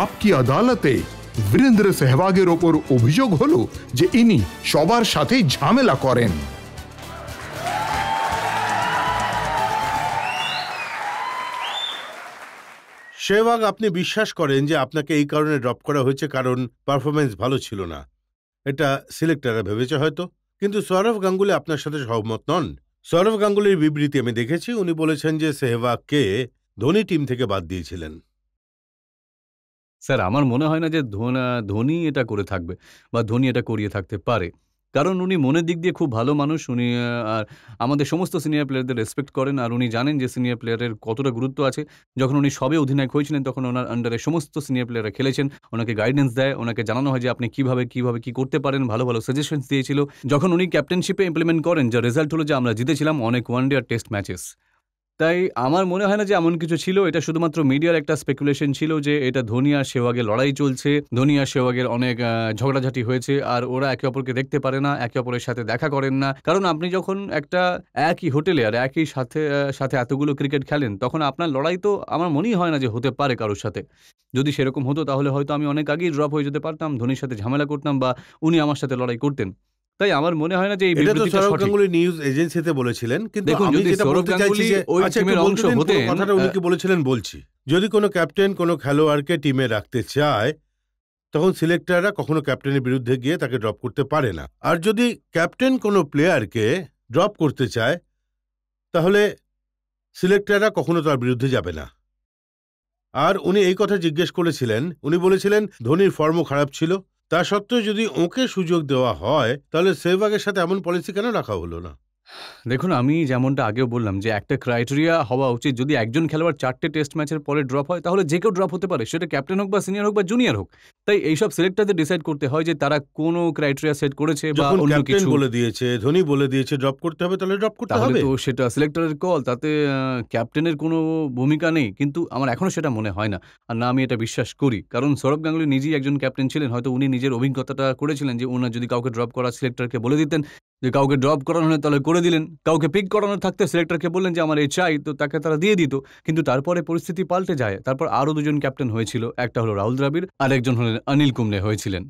আপকি আদালতে বীরেন্দ্র সেহবাগের ওপর অভিযোগ হলো যে ইনি সবার সাথে ঝামেলা করেন। সেহবাগ, আপনি বিশ্বাস করেন যে আপনাকে এই কারণে ড্রপ করা হয়েছে কারণ পারফরমেন্স ভালো ছিল না? এটা সিলেক্টররা ভেবেছে হয়তো, কিন্তু সৌরভ গাঙ্গুলি আপনার সাথে সহমত নন। সৌরভ গাঙ্গুলির বিবৃতি আমি দেখেছি, উনি বলেছেন যে সেহবাগকে ধোনি টিম থেকে বাদ দিয়েছিলেন। স্যার, আমার মনে হয় না যে ধোনি এটা করে থাকবে বা ধোনি এটা করিয়ে থাকতে পারে, কারণ উনি মনের দিক দিয়ে খুব ভালো মানুষ। উনি আর আমাদের সমস্ত সিনিয়র প্লেয়ারদের রেসপেক্ট করেন, আর উনি জানেন যে সিনিয়র প্লেয়ারের কতটা গুরুত্ব আছে। যখন উনি সবে অধিনায়ক হয়েছিলেন তখন ওনার আন্ডারে সমস্ত সিনিয়র প্লেয়াররা খেলেছেন, ওনাকে গাইডেন্স দেয়, ওনাকে জানানো হয় যে আপনি কীভাবে কি করতে পারেন, ভালো ভালো সাজেশনস দিয়েছিল। যখন উনি ক্যাপ্টেনশিপে ইমপ্লিমেন্ট করেন, যা রেজাল্ট হলো যে আমরা জিতেছিলাম অনেক ওয়ানডে আর টেস্ট ম্যাচেস। তাই আমার মনে হয় না যে এমন কিছু ছিল। এটা শুধুমাত্র মিডিয়ার একটা স্পেকুলেশন ছিল যে এটা ধোনি আর সেহবাগের লড়াই চলছে, ধোনি আর সেহবাগের অনেক ঝগড়াঝাটি হয়েছে, আর ওরা একে অপরকে দেখতে পারে না, একে অপরের সাথে দেখা করেন না। কারণ আপনি যখন একটা একই হোটেলে আর একই সাথে এতগুলো ক্রিকেট খেলেন, তখন আপনার লড়াই তো আমার মনেই হয় না যে হতে পারে কারোর সাথে। যদি সেরকম হতো তাহলে হয়তো আমি অনেক আগেই ড্রপ হয়ে যেতে পারতাম, ধোনির সাথে ঝামেলা করতাম বা উনি আমার সাথে লড়াই করতেন। তাই আমার মনে হয় না যে এই বিবৃতিটা সঠিক। সৌরভ গাঙ্গুলি নিউজ এজেন্সিতে বলেছিলেন, কিন্তু দেখুন, আমি যদি যেটা সৌরভ বলতে চাইছি গাঙ্গুলি যে ওই টিমের অংশ হতেন, কথাটা উনি কি বলেছিলেন বলছি। যদি কোনো ক্যাপ্টেন কোনো খেলোয়াড়কে টিমে রাখতে চায়, তখন সিলেক্টররা কখনো ক্যাপ্টেনের বিরুদ্ধে গিয়ে তাকে ড্রপ করতে পারে না। আর যদি ক্যাপ্টেন কোনো প্লেয়ারকে ড্রপ করতে চায়, তাহলে সিলেক্টররা কখনো তার বিরুদ্ধে যাবে না। আর উনি এই কথা জিজ্ঞেস করেছিলেন, উনি বলেছিলেন ধোনির ফর্মও খারাপ ছিল, তা সত্ত্বেও যদি ওকে সুযোগ দেওয়া হয় তাহলে সেহবাগের সাথে এমন পলিসি কেন রাখা হলো না? দেখুন, আমি যেমনটা আগেও বললাম যে একটা ক্রাইটেরিয়া হওয়া উচিত। যদি একজন খেলোয়াড় 4টে টেস্ট ম্যাচের পরে ড্রপ হয়, তাহলে যে কেউ ড্রপ হতে পারে, সেটা ক্যাপ্টেন হোক বা সিনিয়র হোক বা জুনিয়র হোক। তাই এইসব সিলেক্টরদের ডিসাইড করতে হয় যে তারা কোনো ক্রাইটেরিয়া সেট করেছে বা যখন অন্য ক্যাপ্টেন কিছু বলে দিয়েছে, ধোনি বলে দিয়েছে ড্রপ করতে হবে, তাহলে ড্রপ করতে তাহলে হবে। তো সেটা সিলেক্টরের কল, তাতে ক্যাপ্টেনের কোনো ভূমিকা নেই। কিন্তু আমার এখনো সেটা মনে হয় না, আর না আমি এটা বিশ্বাস করি। কারণ সৌরভ গাঙ্গুলি নিজেই একজন ক্যাপ্টেন ছিলেন, হয়তো উনি নিজের অভিজ্ঞতাটা করেছিলেন যে ওনার যদি কাউকে ড্রপ করা সিলেক্টরকে বলে দিতেন যে কাউকে ড্রপ করানো হয় তাহলে করে দিলেন, কাউকে পিক করানোর থাকতে সিলেক্টরকে বললেন যে আমার এই চাই, তো তাকে তারা দিয়ে দিত। কিন্তু তারপরে পরিস্থিতি পাল্টে যায়, তারপর আরও দুজন ক্যাপ্টেন হয়েছিল, একটা হলো রাহুল দ্রাবিড় আর একজন হলেন অনিল কুম্বলে হয়েছিলেন।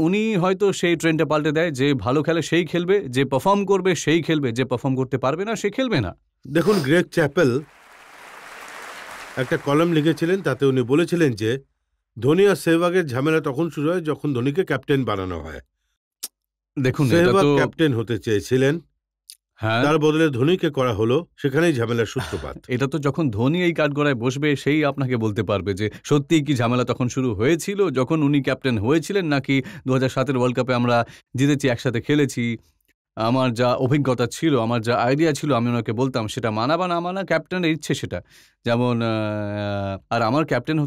উনি হয়তো সেই ট্রেন্ডটা পাল্টে দেয়, যে ভালো খেলে সেই খেলবে, যে পারফর্ম করবে সেই খেলবে, যে পারফর্ম করতে পারবে না সে খেলবে না। দেখুন, গ্রেগ চ্যাপেল একটা কলাম লিখেছিলেন, তাতে উনি বলেছিলেন যে ধোনি আর সেহবাগের ঝামেলা তখন শুরু হয় যখন ধোনিকে ক্যাপ্টেন বানানো হয়। দেখুন, সেহবাগ ক্যাপ্টেন হতে চেয়েছিলেন, হ্যাঁ, তার বদলে ধোনিকে করা হলো, সেখানেই ঝামেলার সূত্রপাত। এটা তো যখন ধোনি এই কাঠগড়ায় বসবে সেই আপনাকে বলতে পারবে যে সত্যিই কি ঝামেলা তখন শুরু হয়েছিল যখন উনি ক্যাপ্টেন হয়েছিলেন, নাকি 2007-এর ওয়ার্ল্ড কাপে আমরা জিতেছি, একসাথে খেলেছি। আমার যা অভিজ্ঞতা ছিল, আমার যা আইডিয়া ছিল, আমি ওনাকে বলতাম, সেটা মানা বা না মানা ক্যাপ্টেনের ইচ্ছে সেটা। যেমন আর আমি ক্যাপ্টেন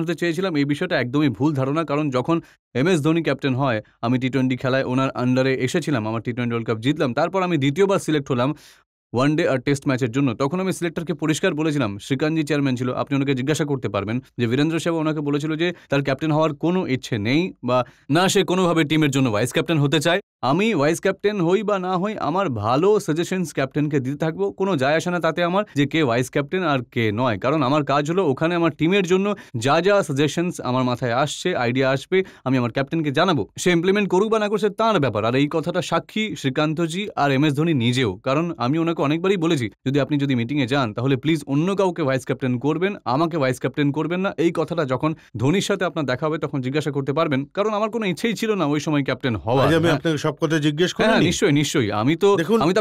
হতে চেয়েছিলাম, এই বিষয়টা একদমই ভুল ধারণা। কারণ যখন MS ধোনি ক্যাপ্টেন হয়, আমি টি-20 খেলায় ওনার আন্ডারে এসেছিলাম, আমার টি-20 ওয়ার্ল্ড কাপ জিতলাম, তারপর আমি দ্বিতীয়বার সিলেক্ট হলাম ওয়ানডে আর টেস্ট ম্যাচের জন্য। তখন আমি সিলেক্টরকে পরিষ্কার বলেছিলাম, শ্রীকান্তজি চেয়ারম্যান ছিল, আপনি ওনাকে জিজ্ঞাসা করতে পারবেন, যে বীরেন্দ্র সেহবাগ ওনাকে বলেছিল যে তার ক্যাপ্টেন হওয়ার কোনো ইচ্ছে নেই বা না, সে কোনোভাবে টিমের জন্য ভাইস ক্যাপ্টেন হতে চায়। আমি ভাইস ক্যাপ্টেন হই বা না হই, আমার ভালো সাজেশনস ক্যাপ্টেনকে দিতে থাকবো, কোনো যায় আসে না তাতে আমার যে কে ভাইস ক্যাপ্টেন আর কে নয়। কারণ আমার কাজ হলো ওখানে আমার টিমের জন্য যা যা সাজেশনস আমার মাথায় আসছে, আইডিয়া আসবে, আমি আমার ক্যাপ্টেনকে জানাবো। সে ইমপ্লিমেন্ট করুক বা না করছে তার ব্যাপার। আর এই কথাটা সাক্ষী শ্রীকান্তজি আর MS ধোনি নিজেও। কারণ আমি ওনাকে অনেকবারই বলেছি, আপনি যদি মিটিংয়ে যান তাহলে প্লিজ অন্য কাউকে ভাইস ক্যাপ্টেন করবেন, আমাকে ভাইস ক্যাপ্টেন করবেন না। এই কথাটা যখন ধোনির সাথে আপনার দেখা হবে তখন জিজ্ঞাসা করতে পারবেন, কারণ আমার কোনো ইচ্ছেই ছিল না ওই সময় ক্যাপ্টেন হওয়া। আমি আপনাকে সব কথা জিজ্ঞেস করি। হ্যাঁ, নিশ্চয়ই। আমি তো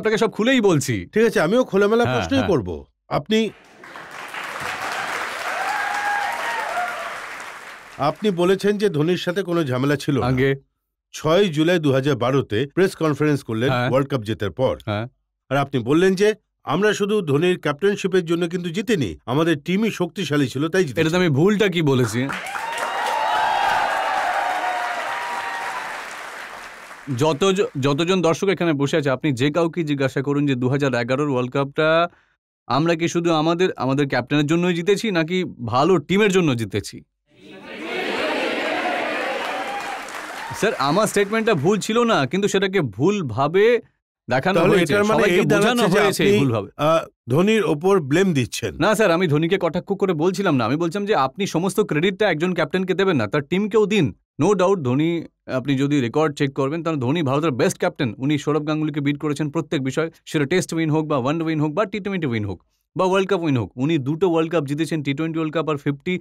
আপনাকে সব খুলেই বলছি। ঠিক আছে, আমিও খোলামেলা প্রশ্নই করব। আপনি বলেছেন যে ধোনির সাথে কোনো ঝামেলা ছিল না। আগে 6 জুলাই 2012-তে প্রেস কনফারেন্স করলেন ওয়ার্ল্ড কাপ জেতার পর। আর আপনি বললেন যে আমরা শুধু ধোনির ক্যাপ্টেনশিপের জন্য কিন্তু জিতিনি, আমাদের টিমই শক্তিশালী ছিল তাই জিতেছি। এটা আমি ভুলটা কি বলেছি? যতজন দর্শক এখানে বসে আছে, আপনি যে কাউকে জিজ্ঞাসা করুন যে 2011-র ওয়ার্ল্ড কাপটা আমরা কি শুধু আমাদের ক্যাপ্টেনের জন্যই জিতেছি নাকি ভালো টিমের জন্য জিতেছি? স্যার, আমার স্টেটমেন্টটা ভুল ছিল না, কিন্তু সেটাকে ভুলভাবে দেখানো তাহলে হয়েছে, এটার মানে সবাইকে এই বোঝানো দাঁড়াচ্ছে যে হয়েছে আপনি ভুলভাবে। ধোনির ওপর ব্লেম দিচ্ছেন। না স্যার, আমি ধোনিকে কটাক্ষ করে বলছিলাম না, আমি বলছিলাম যে আপনি সমস্ত ক্রেডিটটা একজন ক্যাপ্টেনকে দেবেন না, তার টিমকেও দিন। নো ডাউট ধোনি, আপনি যদি রেকর্ড চেক করবেন তাহলে ধোনি ভারতের বেস্ট ক্যাপ্টেন। উনি সৌরভ গাঙ্গুলিকে বিট করেছেন প্রত্যেক বিষয়, সেটা টেস্ট উইন হোক বা ওয়ান উইন হোক বা টি-20 উইন হোক বা ওয়ার্ল্ড কাপ উইন হোক। উনি 2টো ওয়ার্ল্ড কাপ জিতেছেন, টি-20 ওয়ার্ল্ড কাপ আর 50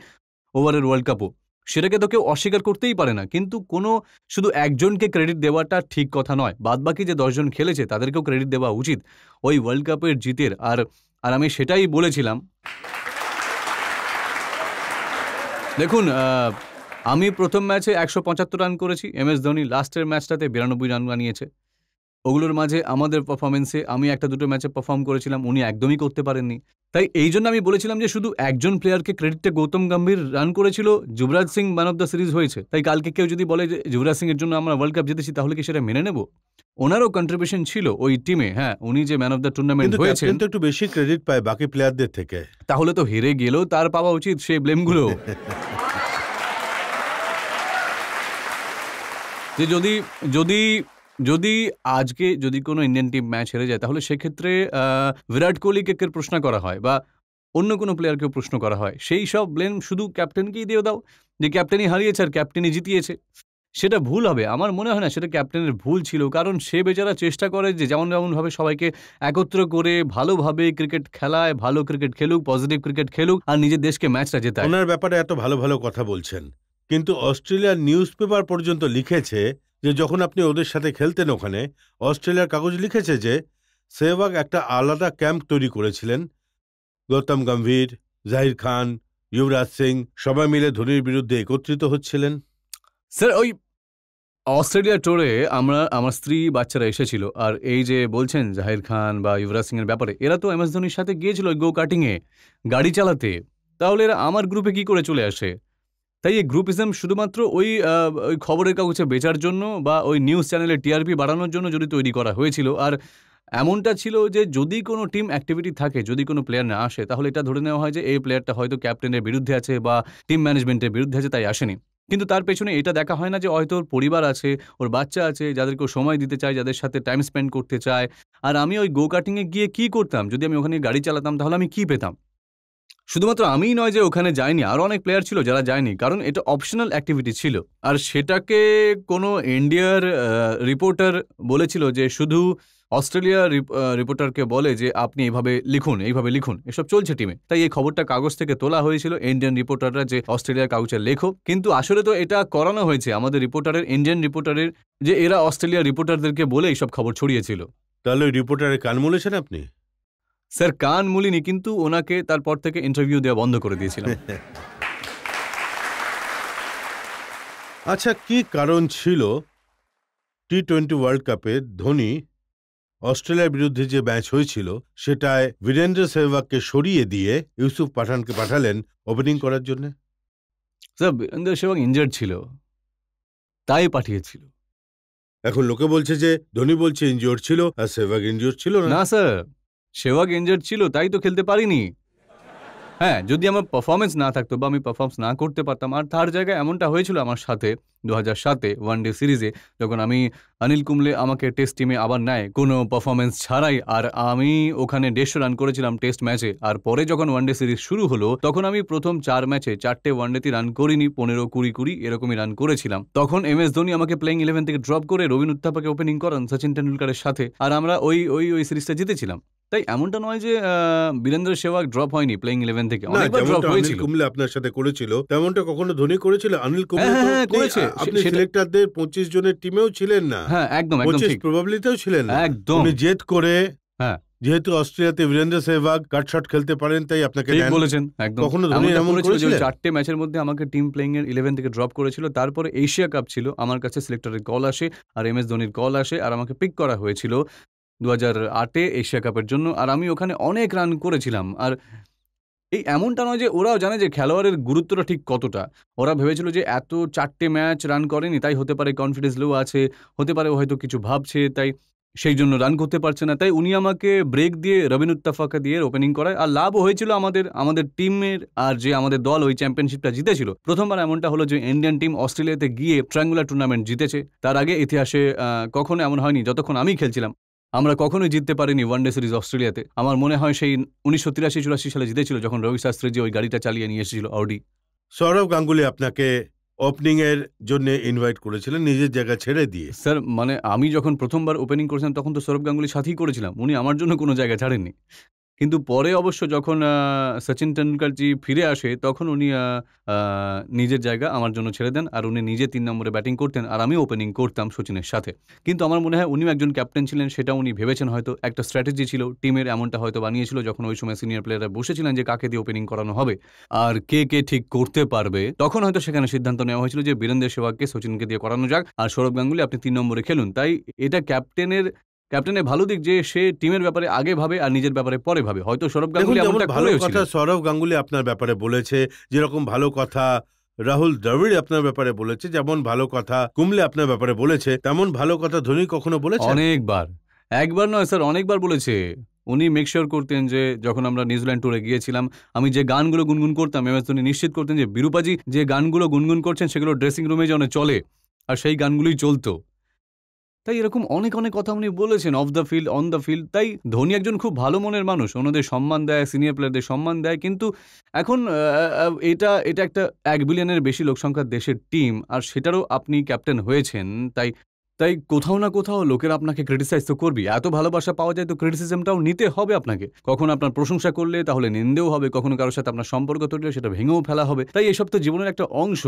ওভারের ওয়ার্ল্ড কাপও। সেটাকে তো কেউ অস্বীকার করতেই পারে না। কিন্তু কোনো শুধু একজনকে ক্রেডিট দেওয়াটা ঠিক কথা নয়, বাদবাকি যে 10 জন খেলেছে তাদেরকেও ক্রেডিট দেওয়া উচিত ওই ওয়ার্ল্ড কাপের জিতের। আর আমি সেটাই বলেছিলাম। দেখুন, আমি প্রথম ম্যাচে 175 রান করেছি, MS ধোনি লাস্টের ম্যাচটাতে 92 রান বানিয়েছে। ওগুলোর মাঝে আমাদের পারফরমেন্সে আমি একটা দুটো ম্যাচে পারফর্ম করেছিলাম, উনি একদমই করতে পারেননি। তাই এই জন্য আমি বলেছিলাম যে শুধু একজন প্লেয়ারকে ক্রেডিটটা গৌতম গম্ভীর রান করেছিল, Yuvraj Singh man of the series হয়েছে। তাই কালকে কেউ যদি বলে যে যুবরাজ সিং এর জন্য আমরা ওয়ার্ল্ড কাপ জিতেছি, তাহলে কি সেটা মেনে নেব? ওনারও কন্ট্রিবিউশন ছিল ওই টিমে। হ্যাঁ, উনি যে ম্যান অফ দ্য টুর্নামেন্ট কিন্তু হয়েছেন, ক্যাপ্টেন তো একটু বেশি ক্রেডিট পায় বাকি প্লেয়ারদের থেকে। তাহলে তো হেরে গেলেও তার পাওয়া উচিত সেই ব্লেমগুলো। যে যদি আজকে যদি কোনো ইন্ডিয়ান টিম ম্যাচ হেরে যায়, তাহলে সেক্ষেত্রে বিরাট কোহলিকে প্রশ্ন করা হয় বা অন্য কোনো প্লেয়ারকেও প্রশ্ন করা হয়, সেই সব ব্লেম শুধু ক্যাপ্টেনকেই দিয়ে দাও যে ক্যাপ্টেনই হারিয়েছে আর ক্যাপ্টেনই জিতিয়েছে। সেটা ভুল হবে। আমার মনে হয় না সেটা ক্যাপ্টেনের ভুল ছিল, কারণ সে বেচারা চেষ্টা করে যে যেমনভাবে সবাইকে একত্র করে ভালোভাবে ক্রিকেট খেলায়, ভালো ক্রিকেট খেলুক, পজিটিভ ক্রিকেট খেলুক আর নিজের দেশকে ম্যাচটা জেতায়। ওনার ব্যাপারে এত ভালো ভালো কথা বলছেন, কিন্তু অস্ট্রেলিয়ার নিউজ পেপার পর্যন্ত লিখেছে যে যখন আপনি ওদের সাথে খেলতেন ওখানে, অস্ট্রেলিয়ার কাগজ লিখেছে যে সেহবাগ একটা আলাদা ক্যাম্প তৈরি করেছিলেন। গৌতম গম্ভীর, জাহির খান, যুবরাজ সিং সবাই মিলে ধোনির বিরুদ্ধে একত্রিত হচ্ছিলেন। স্যার, ওই অস্ট্রেলিয়া টোরে আমার স্ত্রী বাচ্চারা এসেছিল, আর এই যে বলছেন জাহির খান বা যুবরাজ সিং এর ব্যাপারে, এরা তো MS ধোনির সাথে গিয়েছিল গো কাটিংয়ে গাড়ি চালাতে। তাহলে এরা আমার গ্রুপে কি করে চলে আসে? তাই এই গ্রুপিজম শুধুমাত্র ওই খবরের কাগজে বেচার জন্য বা ওই নিউজ চ্যানেলে টিআরপি বাড়ানোর জন্য যদি তৈরি করা হয়েছিল। আর এমনটা ছিল যে যদি কোনো টিম অ্যাক্টিভিটি থাকে, যদি কোনো প্লেয়ার না আসে, তাহলে এটা ধরে নেওয়া হয় যে এই প্লেয়ারটা হয়তো ক্যাপ্টেনের বিরুদ্ধে আছে বা টিম ম্যানেজমেন্টের বিরুদ্ধে আছে, তাই আসেনি। কিন্তু তার পেছনে এটা দেখা হয় না যে হয়তো ওর পরিবার আছে, ওর বাচ্চা আছে, যাদেরকে ও সময় দিতে চায়, যাদের সাথে টাইম স্পেন্ড করতে চায়। আর আমি ওই গো কাটিংয়ে গিয়ে কী করতাম? যদি আমি ওখানে গাড়ি চালাতাম তাহলে আমি কী পেতাম? শুধুমাত্র আমিই নয় যে ওখানে যায়নি, আরও অনেক প্লেয়ার ছিল যারা যায়নি, কারণ এটা অপশনাল অ্যাক্টিভিটি ছিল। আর সেটাকে কোনো ইন্ডিয়ার রিপোর্টার বলেছিল যে শুধু অস্ট্রেলিয়ার রিপোর্টারকে বলে যে আপনি এইভাবে লিখুন, এসব চলছে টিমে। তাই এই খবরটা কাগজ থেকে তোলা হয়েছিল ইন্ডিয়ান রিপোর্টাররা যে অস্ট্রেলিয়ার কাগজের লেখো, কিন্তু আসলে তো এটা করানো হয়েছে আমাদের রিপোর্টারের, ইন্ডিয়ান রিপোর্টারের, যে এরা অস্ট্রেলিয়ার রিপোর্টারদেরকে বলে এইসব খবর ছড়িয়েছিল। তাহলে ওই রিপোর্টারের কান মুলেছেন আপনি? স্যার, কান মুলিনি, কিন্তু ওনাকে তারপর থেকে ইন্টারভিউ দেওয়া বন্ধ করে দিয়েছিলাম। আচ্ছা, কি কারণ ছিল টি-20 ওয়ার্ল্ড কাপে ধোনি অস্ট্রেলিয়ার বিরুদ্ধে যে ম্যাচ হয়েছিল সেটায় বীরেন্দ্র সেহবাগকে সরিয়ে দিয়ে ইউসুফ পাঠানকে পাঠালেন ওপেনিং করার জন্য? স্যার, বীরেন্দ্র সেহবাগ ইনজার্ড ছিল, তাই পাঠিয়েছিল। এখন লোকে বলছে যে ধোনি বলছে ইনজিওর ছিল আর সেহবাগ ইনজিওর ছিল না। না স্যার, সেহবাগ ইনজার্ড ছিল, তাই তো খেলতে পারিনি। হ্যাঁ, যদি আমার পারফরমেন্স না থাকতো বা আমি পারফর্মস না করতে পারতাম, আর তার জায়গায় এমনটা হয়েছিল আমার সাথে 2007-এ ওয়ানডে সিরিজে, যখন অনিল কুম্বলে আমাকে টেস্ট টিমে আবার নেয় কোনো পারফরমেন্স ছাড়াই, আর আমি ওখানে 150 রান করেছিলাম টেস্ট ম্যাচে। আর পরে যখন ওয়ানডে সিরিজ শুরু হলো, তখন আমি প্রথম 4 ম্যাচে 4টে ওয়ানডেতে রান করিনি, 15-20 এরকমই রান করেছিলাম। তখন MS ধোনি আমাকে প্লেইং 11 থেকে ড্রপ করে রবীন উত্থাপাকে ওপেনিং করান সচিন টেন্ডুলকারের সাথে, আর আমরা ওই সিরিজটা জিতেছিলাম। তাই এমনটা নয় যে বীরেন্দ্র সেহবাগ ড্রপ হয়নি প্লেইং 11 থেকে, অনেকবার ড্রপ হয়েছিল। অনিল কুম্বলে আপনার সাথে করেছিল, তেমনটা কখনো ধোনি করেছিল? অনিল কুম্বলে করেছে, আপনি সিলেক্টরদের 25 জনের টিমেও ছিলেন না। হ্যাঁ, একদম 25 ঠিক, প্রবাবিলিটিতেও ছিলেন না। একদম। উনি জেদ করে, হ্যাঁ, যেহেতু অস্ট্রেলিয়াতে বীরেন্দ্র সেহবাগ কাট শট খেলতে পারেন তাই আপনাকে ঠিক নেন। বলেছেন, একদম। কখনো ধোনি এমন করেছিল? 4টে ম্যাচের মধ্যে আমাকে টিম প্লেইং এর 11 থেকে ড্রপ করেছিল। তারপরে এশিয়া কাপ ছিল, আমার কাছে সিলেক্টরের কল আসে আর MS ধোনির কল আসে, আর আমাকে পিক করা হয়েছিল 2008-এ এশিয়া কাপের জন্য। আর আমি ওখানে অনেক রান করেছিলাম। আর এই এমনটা নয় যে ওরাও জানে যে খেলোয়াড়ের গুরুত্বটা ঠিক কতটা। ওরা ভেবেছিল যে এত 4টে ম্যাচ রান করেনি, তাই হতে পারে কনফিডেন্স লো আছে, হতে পারে ও হয়তো কিছু ভাবছে, তাই সেই জন্য রান করতে পারছে না। তাই উনি আমাকে ব্রেক দিয়ে রবীন উত্তাফাকে দিয়ে ওপেনিং করায়, আর লাভও হয়েছিল আমাদের টিমের। আর যে আমাদের দল ওই চ্যাম্পিয়নশিপটা জিতেছিল, প্রথমবার এমনটা হলো যে ইন্ডিয়ান টিম অস্ট্রেলিয়াতে গিয়ে ট্রায়াঙ্গুলার টুর্নামেন্ট জিতেছে। তার আগে ইতিহাসে কখনো এমন হয়নি যতক্ষণ আমি খেলছিলাম। আমরা কখনোই জিততে পারিনি ওয়ানডে সিরিজ অস্ট্রেলিয়াতে। আমার মনে হয় সেই 1983-84 সালে জিতেছিল, যখন রবি শাস্ত্রী যে ওই গাড়িটা চালিয়ে নিয়ে এসেছিল অডি। সৌরভ গাঙ্গুলি আপনাকে ওপেনিং এর জন্য ইনভাইট করেছিলেন নিজের জায়গা ছেড়ে দিয়ে। স্যার মানে আমি যখন প্রথমবার ওপেনিং করেছিলাম তখন তো সৌরভ গাঙ্গুলির সাথেই করেছিলাম, উনি আমার জন্য কোনো জায়গা ছাড়েননি। কিন্তু পরে অবশ্য যখন সচিন টেন্ডুলকারজি ফিরে আসে তখন উনি নিজের জায়গা আমার জন্য ছেড়ে দেন, আর উনি নিজে 3 নম্বরে ব্যাটিং করতেন আর আমি ওপেনিং করতাম সচিনের সাথে। কিন্তু আমার মনে হয় উনিও একজন ক্যাপ্টেন ছিলেন, সেটা উনি ভেবেছেন হয়তো, একটা স্ট্র্যাটেজি ছিল টিমের, এমনটা হয়তো বানিয়েছিল যখন ওই সময় সিনিয়র প্লেয়াররা বসেছিলেন যে কাকে দিয়ে ওপেনিং করানো হবে আর কে কে ঠিক করতে পারবে। তখন হয়তো সেখানে সিদ্ধান্ত নেওয়া হয়েছিল যে বীরেন্দ্র সেহবাগকে সচিনকে দিয়ে করানো যাক, আর সৌরভ গাঙ্গুলি আপনি 3 নম্বরে খেলুন। তাই এটা ক্যাপ্টেনের ভালো দিক যে সে টিমের ব্যাপারে আগে ভাবে আর নিজের ব্যাপারে পরে ভাবে। হয়তো সৌরভ গাঙ্গুলি যেমন এমনটা ভালো করেও কথা ছিলেন। সৌরভ গাঙ্গুলি আপনার ব্যাপারে বলেছে, যেরকম ভালো কথা রাহুল দ্রাবিড় আপনার ব্যাপারে বলেছে, যেমন ভালো কথা কুম্বলে আপনার ব্যাপারে বলেছে, তেমন ভালো কথা ধোনি কখনো বলেছে? অনেকবার, একবার নয় স্যার, অনেকবার বলেছে। উনি মেক শিওর করতেন যে যখন আমরা নিউজিল্যান্ড ট্যুরে গিয়েছিলাম, আমি যে গানগুলো গুনগুন করতাম এমএস ধোনি নিশ্চিত করতেন যে বিরূপাজি যে গানগুলো গুনগুন করছেন সেগুলো ড্রেসিং রুমে যেন চলে, আর সেই গানগুলোই চলতো। তাই এরকম অনেক অনেক কথা উনি বলেছেন of the field, on the field. তাই ধোনি একজন খুব ভালো মনের মানুষ, ওনাদের সম্মান দেয়, সিনিয়র প্লেয়ারদের সম্মান দেয়। কিন্তু এখন এটা একটা 1 বিলিয়নের বেশি লোকসংখ্যার দেশের টিম, আর সেটারও আপনি ক্যাপ্টেন হয়েছেন। তাই তাই কোথাও না কোথাও লোকেরা আপনাকে ক্রিটিসাইজ তো করবেই। এত ভালোবাসা পাওয়া যায় তো ক্রিটিসিজমটাও নিতে হবে আপনাকে। কখনো আপনার প্রশংসা করলে তাহলে নিন্দেও হবে, কখনো কারোর সাথে আপনার সম্পর্ক তৈরি হলে সেটা ভেঙেও ফেলা হবে। তাই এসব তো জীবনের একটা অংশ।